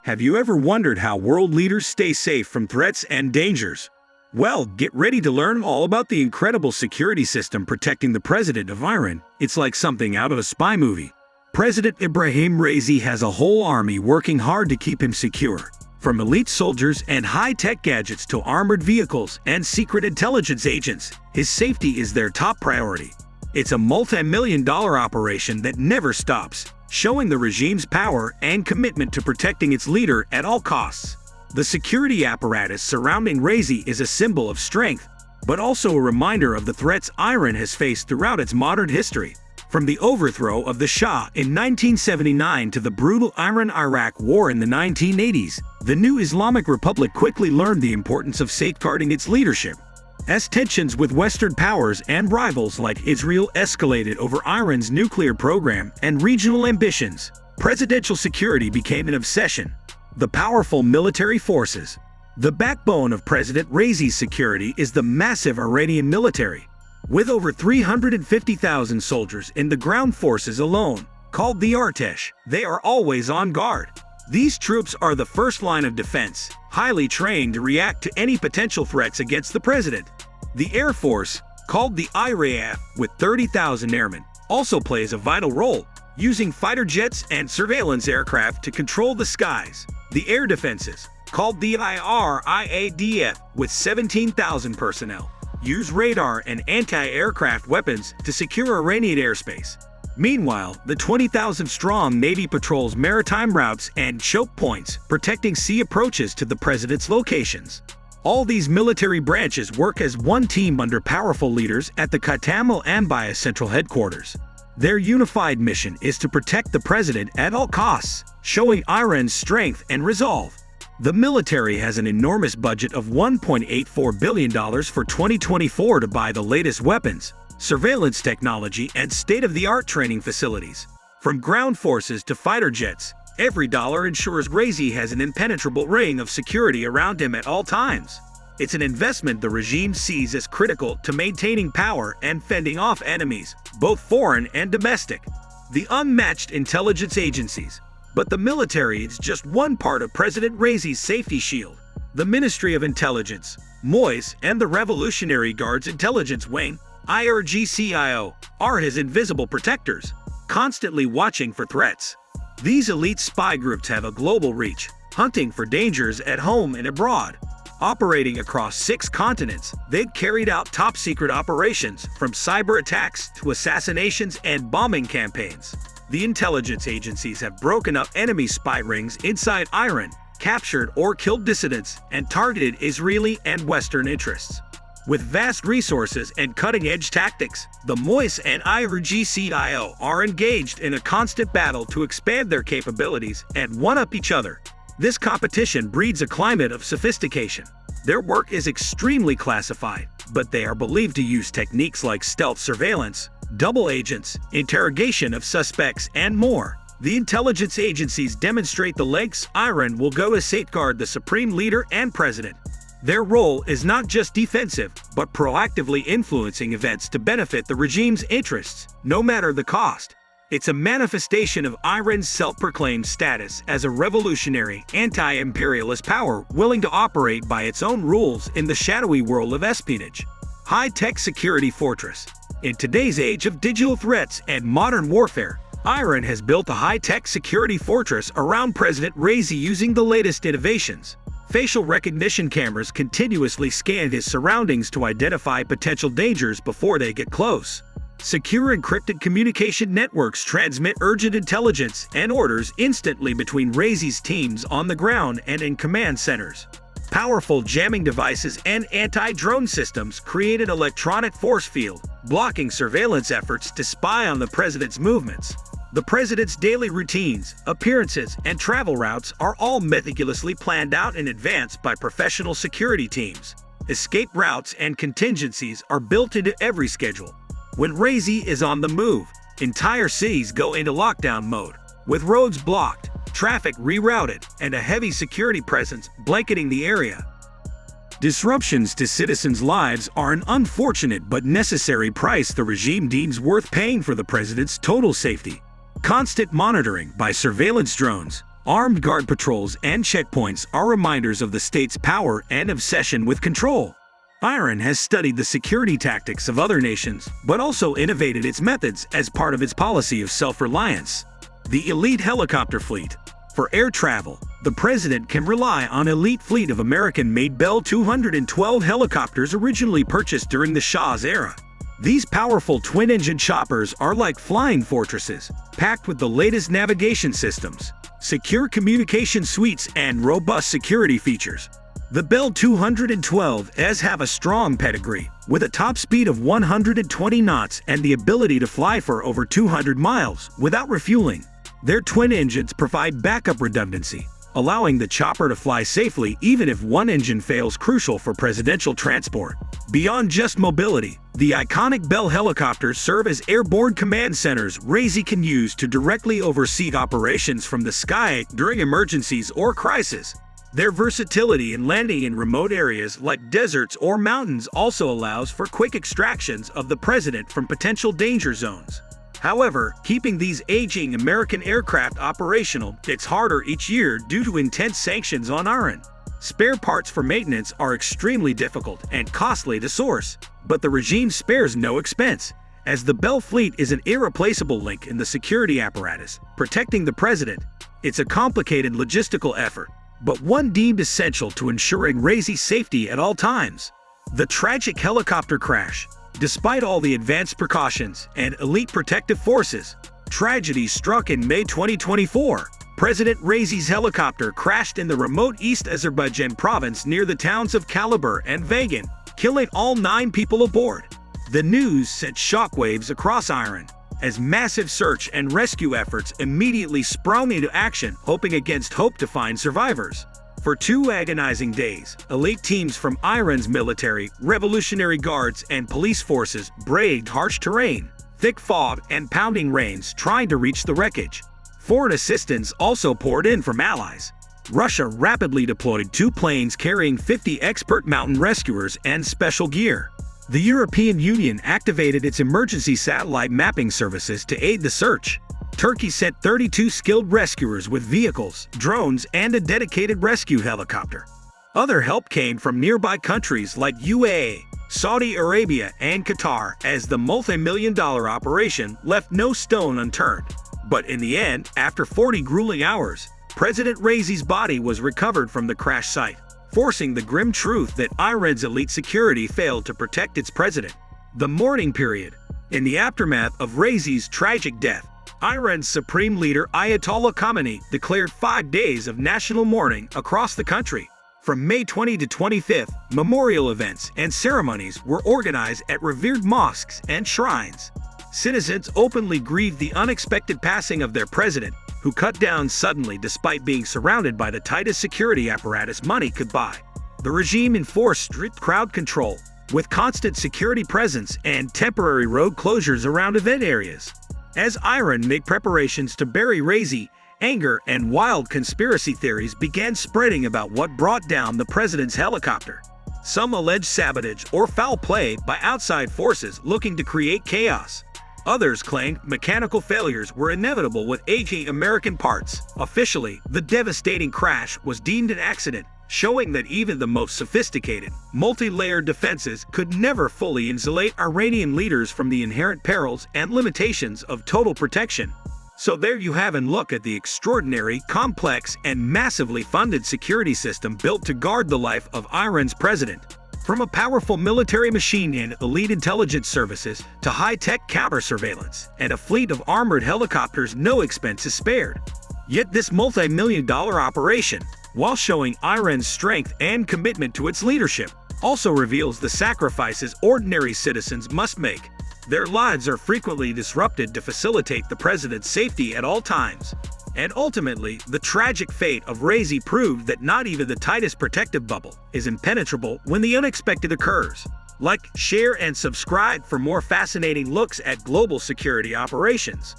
Have you ever wondered how world leaders stay safe from threats and dangers? Well, get ready to learn all about the incredible security system protecting the president of Iran. It's like something out of a spy movie. President Ibrahim Raisi has a whole army working hard to keep him secure. From elite soldiers and high-tech gadgets to armored vehicles and secret intelligence agents, his safety is their top priority. It's a multi-million-dollar operation that never stops, showing the regime's power and commitment to protecting its leader at all costs. The security apparatus surrounding Raisi is a symbol of strength, but also a reminder of the threats Iran has faced throughout its modern history. From the overthrow of the Shah in 1979 to the brutal Iran-Iraq War in the 1980s, the new Islamic Republic quickly learned the importance of safeguarding its leadership. As tensions with Western powers and rivals like Israel escalated over Iran's nuclear program and regional ambitions, presidential security became an obsession. The powerful military forces. The backbone of President Raisi's security is the massive Iranian military. With over 350,000 soldiers in the ground forces alone, called the Artesh, they are always on guard. These troops are the first line of defense, highly trained to react to any potential threats against the president. The Air Force, called the IRAF, with 30,000 airmen, also plays a vital role, using fighter jets and surveillance aircraft to control the skies. The Air Defenses, called the IRIADF, with 17,000 personnel, use radar and anti-aircraft weapons to secure Iranian airspace. Meanwhile, the 20,000-strong Navy patrols maritime routes and choke points, protecting sea approaches to the president's locations. All these military branches work as one team under powerful leaders at the Khatam al-Anbiya Central Headquarters. Their unified mission is to protect the president at all costs, showing Iran's strength and resolve. The military has an enormous budget of $1.84 billion for 2024 to buy the latest weapons, surveillance technology, and state-of-the-art training facilities. From ground forces to fighter jets, every dollar ensures Raisi has an impenetrable ring of security around him at all times. It's an investment the regime sees as critical to maintaining power and fending off enemies, both foreign and domestic. The unmatched intelligence agencies. But the military is just one part of President Raisi's safety shield. The Ministry of Intelligence, MOIS, and the Revolutionary Guard's Intelligence Wing, IRGCIO, are his invisible protectors, constantly watching for threats. These elite spy groups have a global reach, hunting for dangers at home and abroad. Operating across 6 continents, they've carried out top-secret operations, from cyber attacks to assassinations and bombing campaigns. The intelligence agencies have broken up enemy spy rings inside Iran, captured or killed dissidents, and targeted Israeli and Western interests. With vast resources and cutting-edge tactics, the MOIS and IRGCIO are engaged in a constant battle to expand their capabilities and one-up each other. This competition breeds a climate of sophistication. Their work is extremely classified, but they are believed to use techniques like stealth surveillance, double agents, interrogation of suspects, and more. The intelligence agencies demonstrate the lengths Iran will go to safeguard the supreme leader and president. Their role is not just defensive, but proactively influencing events to benefit the regime's interests, no matter the cost. It's a manifestation of Iran's self-proclaimed status as a revolutionary, anti-imperialist power willing to operate by its own rules in the shadowy world of espionage. High-tech security fortress. In today's age of digital threats and modern warfare, Iran has built a high-tech security fortress around President Raisi using the latest innovations. Facial recognition cameras continuously scan his surroundings to identify potential dangers before they get close. Secure encrypted communication networks transmit urgent intelligence and orders instantly between Raisi's teams on the ground and in command centers. Powerful jamming devices and anti-drone systems create an electronic force field, blocking surveillance efforts to spy on the president's movements. The president's daily routines, appearances, and travel routes are all meticulously planned out in advance by professional security teams. Escape routes and contingencies are built into every schedule. When Raisi is on the move, entire cities go into lockdown mode, with roads blocked, traffic rerouted, and a heavy security presence blanketing the area. Disruptions to citizens' lives are an unfortunate but necessary price the regime deems worth paying for the president's total safety. Constant monitoring by surveillance drones, Armed guard patrols and checkpoints are reminders of the state's power and obsession with control. Iran has studied the security tactics of other nations, but also innovated its methods as part of its policy of self-reliance. The elite helicopter fleet. For air travel, the president can rely on an elite fleet of American-made Bell 212 helicopters originally purchased during the Shah's era. These powerful twin-engine choppers are like flying fortresses, packed with the latest navigation systems, secure communication suites, and robust security features. The Bell 212s have a strong pedigree, with a top speed of 120 knots and the ability to fly for over 200 miles without refueling. Their twin engines provide backup redundancy, allowing the chopper to fly safely even if one engine fails, crucial for presidential transport. Beyond just mobility, the iconic Bell helicopters serve as airborne command centers Raisi can use to directly oversee operations from the sky during emergencies or crises. Their versatility in landing in remote areas like deserts or mountains also allows for quick extractions of the president from potential danger zones. However, keeping these aging American aircraft operational gets harder each year due to intense sanctions on Iran. Spare parts for maintenance are extremely difficult and costly to source, but the regime spares no expense, as the Bell fleet is an irreplaceable link in the security apparatus protecting the president. It's a complicated logistical effort, but one deemed essential to ensuring Raisi's safety at all times. The tragic helicopter crash. Despite all the advanced precautions and elite protective forces, tragedy struck in May 2024. President Raisi's helicopter crashed in the remote East Azerbaijan province near the towns of Kalibur and Vagan, killing all 9 people aboard. The news sent shockwaves across Iran, as massive search and rescue efforts immediately sprung into action, hoping against hope to find survivors. For 2 agonizing days, elite teams from Iran's military, Revolutionary Guards, and police forces braved harsh terrain, thick fog, and pounding rains trying to reach the wreckage. Foreign assistance also poured in from allies. Russia rapidly deployed 2 planes carrying 50 expert mountain rescuers and special gear. The European Union activated its emergency satellite mapping services to aid the search. Turkey sent 32 skilled rescuers with vehicles, drones, and a dedicated rescue helicopter. Other help came from nearby countries like UAE, Saudi Arabia, and Qatar, as the multi-million-dollar operation left no stone unturned. But in the end, after 40 grueling hours, President Raisi's body was recovered from the crash site, forcing the grim truth that Iran's elite security failed to protect its president. The mourning period. In the aftermath of Raisi's tragic death, Iran's supreme leader Ayatollah Khamenei declared 5 days of national mourning across the country. From May 20 to 25, memorial events and ceremonies were organized at revered mosques and shrines. Citizens openly grieved the unexpected passing of their president, who cut down suddenly despite being surrounded by the tightest security apparatus money could buy. The regime enforced strict crowd control, with constant security presence and temporary road closures around event areas. As Iran made preparations to bury Raisi, anger and wild conspiracy theories began spreading about what brought down the president's helicopter. Some alleged sabotage or foul play by outside forces looking to create chaos. Others claimed mechanical failures were inevitable with aging American parts. Officially, the devastating crash was deemed an accident, showing that even the most sophisticated, multi-layered defenses could never fully insulate Iranian leaders from the inherent perils and limitations of total protection. So there you have a look at the extraordinary, complex, and massively funded security system built to guard the life of Iran's president. From a powerful military machine and elite intelligence services to high-tech counter-surveillance and a fleet of armored helicopters, no expense is spared. Yet this multi-million-dollar operation, while showing Iran's strength and commitment to its leadership, also reveals the sacrifices ordinary citizens must make. Their lives are frequently disrupted to facilitate the president's safety at all times. And ultimately, the tragic fate of Raisi proved that not even the tightest protective bubble is impenetrable when the unexpected occurs. Like, share, and subscribe for more fascinating looks at global security operations.